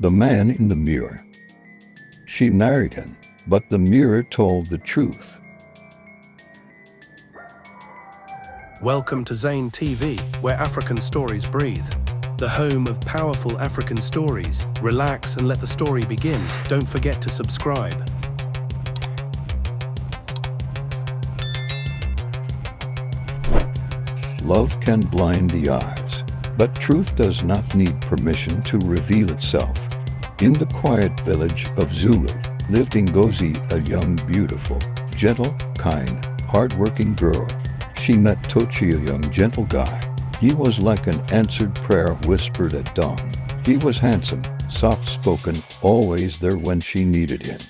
The man in the mirror. She married him, but the mirror told the truth. Welcome to ZayneTV, where African stories breathe. The home of powerful African stories. Relax and let the story begin. Don't forget to subscribe. Love can blind the eyes, but truth does not need permission to reveal itself. In the quiet village of Zulu lived Ngozi, a young, beautiful, gentle, kind, hard-working girl. She met Tochi, a young, gentle guy. He was like an answered prayer whispered at dawn. He was handsome, soft-spoken, always there when she needed him.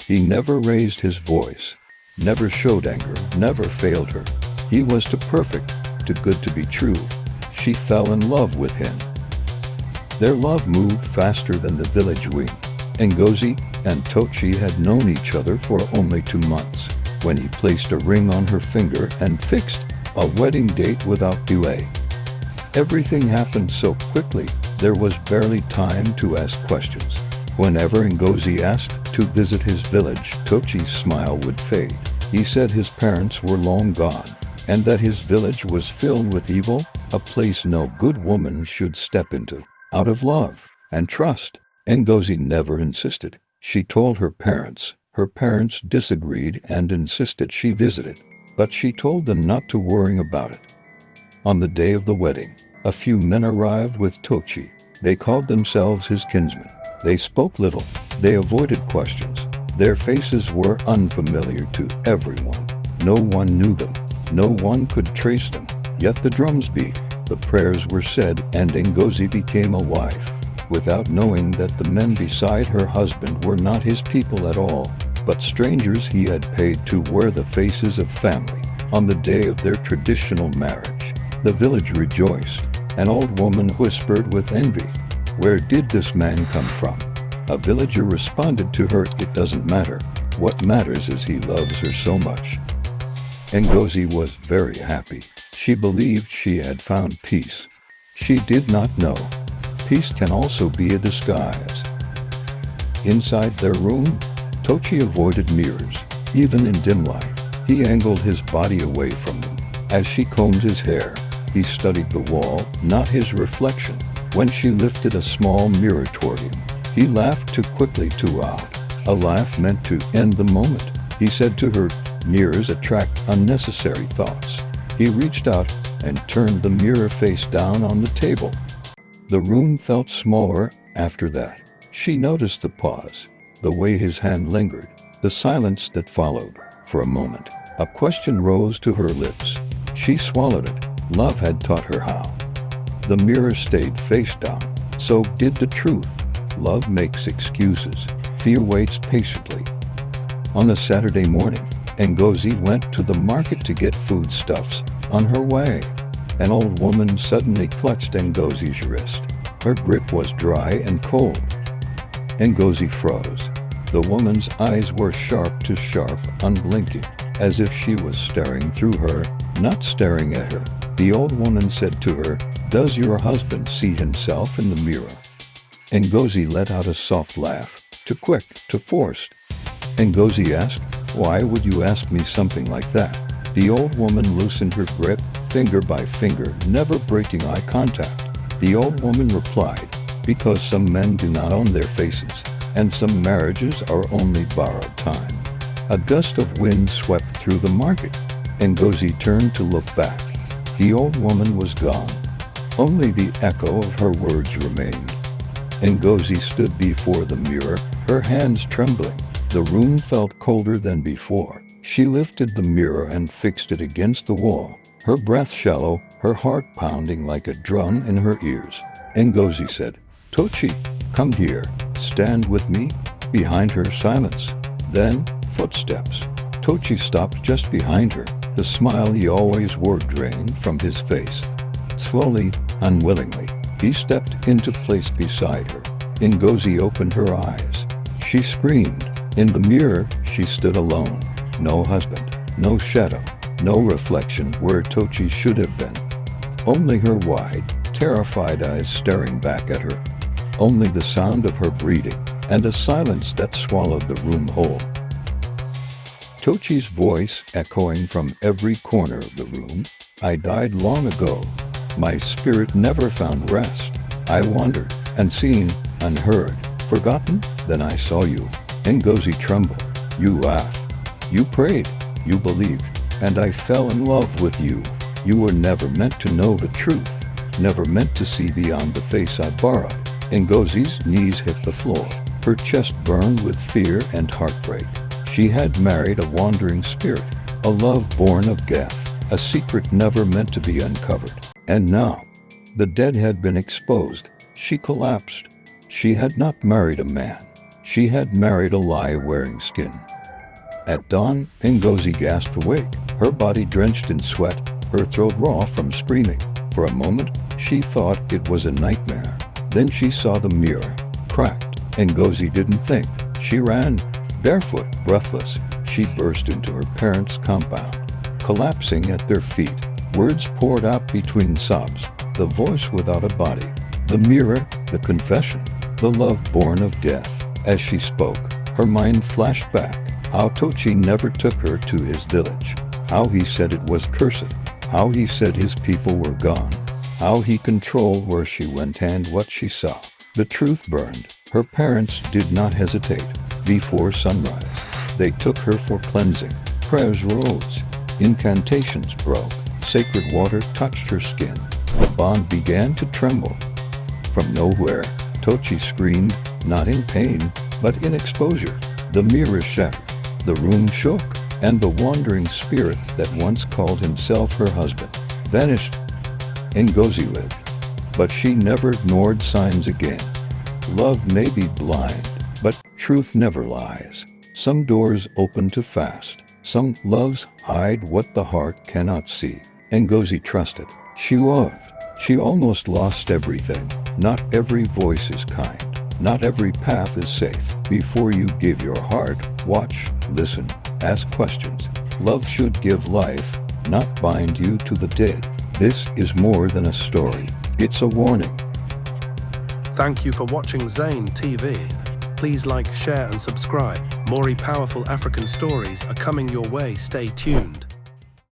He never raised his voice, never showed anger, never failed her. He was too perfect, too good to be true. She fell in love with him. Their love moved faster than the village wing. Ngozi and Tochi had known each other for only 2 months when he placed a ring on her finger and fixed a wedding date without delay. Everything happened so quickly, there was barely time to ask questions. Whenever Ngozi asked to visit his village, Tochi's smile would fade. He said his parents were long gone, and that his village was filled with evil, a place no good woman should step into. Out of love and trust, Ngozi never insisted. She told her parents. Her parents disagreed and insisted she visited, but she told them not to worry about it. On the day of the wedding, a few men arrived with Tochi. They called themselves his kinsmen. They spoke little. They avoided questions. Their faces were unfamiliar to everyone. No one knew them. No one could trace them. Yet the drums beat, the prayers were said, and Ngozi became a wife, without knowing that the men beside her husband were not his people at all, but strangers he had paid to wear the faces of family. On the day of their traditional marriage, the village rejoiced. An old woman whispered with envy, "Where did this man come from?" A villager responded to her, "It doesn't matter. What matters is he loves her so much." Ngozi was very happy. She believed she had found peace. She did not know peace can also be a disguise. Inside their room, Tochi avoided mirrors. Even in dim light, he angled his body away from them. As she combed his hair, he studied the wall, not his reflection. When she lifted a small mirror toward him, he laughed too quickly, too loud. A laugh meant to end the moment. He said to her, "Mirrors attract unnecessary thoughts." He reached out and turned the mirror face down on the table. The room felt smaller after that. She noticed the pause, the way his hand lingered, the silence that followed. For a moment, a question rose to her lips. She swallowed it. Love had taught her how. The mirror stayed face down. So did the truth. Love makes excuses. Fear waits patiently. On a Saturday morning, Ngozi went to the market to get foodstuffs. On her way, an old woman suddenly clutched Ngozi's wrist. Her grip was dry and cold. Ngozi froze. The woman's eyes were sharp to sharp, unblinking, as if she was staring through her, not staring at her. The old woman said to her, "Does your husband see himself in the mirror?" Ngozi let out a soft laugh, too quick, too forced. Ngozi asked, "Why would you ask me something like that?" The old woman loosened her grip, finger by finger, never breaking eye contact. The old woman replied, "Because some men do not own their faces, and some marriages are only borrowed time." A gust of wind swept through the market. Ngozi turned to look back. The old woman was gone. Only the echo of her words remained. Ngozi stood before the mirror, her hands trembling. The room felt colder than before. She lifted the mirror and fixed it against the wall, her breath shallow, her heart pounding like a drum in her ears. Ngozi said, "Tochi, come here, stand with me." Behind her, silence. Then, footsteps. Tochi stopped just behind her, the smile he always wore drained from his face. Slowly, unwillingly, he stepped into place beside her. Ngozi opened her eyes. She screamed. In the mirror, she stood alone. No husband, no shadow, no reflection where Tochi should have been. Only her wide, terrified eyes staring back at her. only the sound of her breathing, and a silence that swallowed the room whole. Tochi's voice echoing from every corner of the room. I died long ago. My spirit never found rest. I wandered, unseen, unheard, forgotten. Then I saw you. Ngozi trembled. You laughed. You prayed. You believed. And I fell in love with you. You were never meant to know the truth. Never meant to see beyond the face I borrowed. Ngozi's knees hit the floor. Her chest burned with fear and heartbreak. She had married a wandering spirit, a love born of death, a secret never meant to be uncovered. And now, the dead had been exposed. She collapsed. She had not married a man. She had married a lie-wearing skin. At dawn, Ngozi gasped awake, her body drenched in sweat, her throat raw from screaming. For a moment, she thought it was a nightmare. Then she saw the mirror, cracked. Ngozi didn't think. She ran. Barefoot, breathless, she burst into her parents' compound. Collapsing at their feet, words poured out between sobs, the voice without a body, the mirror, the confession, the love born of death. As she spoke, her mind flashed back, how Tochi never took her to his village, how he said it was cursed, how he said his people were gone, how he controlled where she went and what she saw. The truth burned. Her parents did not hesitate. Before sunrise, they took her for cleansing. Prayers rose. Incantations broke. Sacred water touched her skin. The bond began to tremble. From nowhere, Tochi screamed, not in pain, but in exposure. The mirror shattered. The room shook, and the wandering spirit that once called himself her husband vanished. Ngozi lived, but she never ignored signs again. Love may be blind, but truth never lies. Some doors open too fast. Some loves hide what the heart cannot see. Ngozi trusted. She loved. She almost lost everything. Not every voice is kind. Not every path is safe. Before you give your heart, watch, listen, ask questions. Love should give life, not bind you to the dead. This is more than a story. It's a warning. Thank you for watching ZayneTV. Please like, share and subscribe. More powerful African stories are coming your way. Stay tuned.